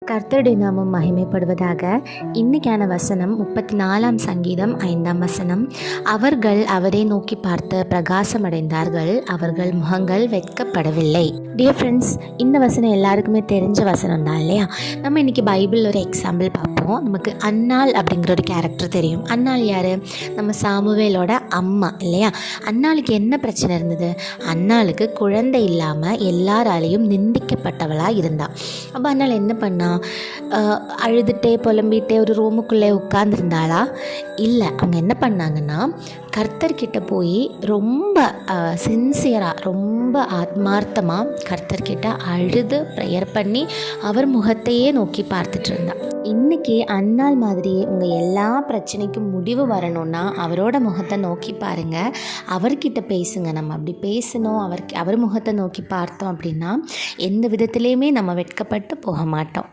கர்த்தருடைய நாமம் மகிமைப்படுவதாக. இன்னைக்கான வசனம் 34ஆம் சங்கீதம் 5ஆம் வசனம். அவர்கள் அவரை நோக்கி பார்த்து பிரகாசமடைந்தார்கள், அவர்கள் முகங்கள் வெட்கப்படவில்லை. டியர் ஃப்ரெண்ட்ஸ், இந்த வசனம் எல்லாருக்குமே தெரிஞ்ச வசனம் தான் இல்லையா? நம்ம இன்றைக்கி பைபிளில் ஒரு எக்ஸாம்பிள் பார்ப்போம். நமக்கு அன்னாள் அப்படிங்கிற ஒரு கேரக்டர் தெரியும். அன்னாள் யார்? நம்ம சாமுவேலோட அம்மா இல்லையா? அன்னாளுக்கு என்ன பிரச்சனை இருந்தது? அன்னாளுக்கு குழந்தை இல்லாமல் எல்லாராலையும் நிந்திக்கப்பட்டவளாக இருந்தாள். அப்போ அன்னாள் என்ன பண்ணா? அழுதுகிட்டே புலம்பிகிட்டே ஒரு ரூமுக்குள்ளே உட்கார்ந்துருந்தாளா? இல்லை. அவங்க என்ன பண்ணாங்கன்னா, கர்த்தர்கிட்ட போய் ரொம்ப சின்சியராக, ரொம்ப ஆத்மார்த்தமாக கர்த்தர்கிட்ட அழுது ப்ரேயர் பண்ணி அவர் முகத்தையே நோக்கி பார்த்துட்டு இருந்தா. இன்றைக்கி அன்னாள் மாதிரியே உங்கள் எல்லா பிரச்சனைக்கும் முடிவு வரணும்னா அவரோட முகத்தை நோக்கி பாருங்கள், அவர்கிட்ட பேசுங்க. நம்ம அப்படி பேசணும், அவர் முகத்தை நோக்கி பார்த்தோம் அப்படின்னா எந்த விதத்துலேயுமே நம்ம வெட்கப்பட்டு போக மாட்டோம்.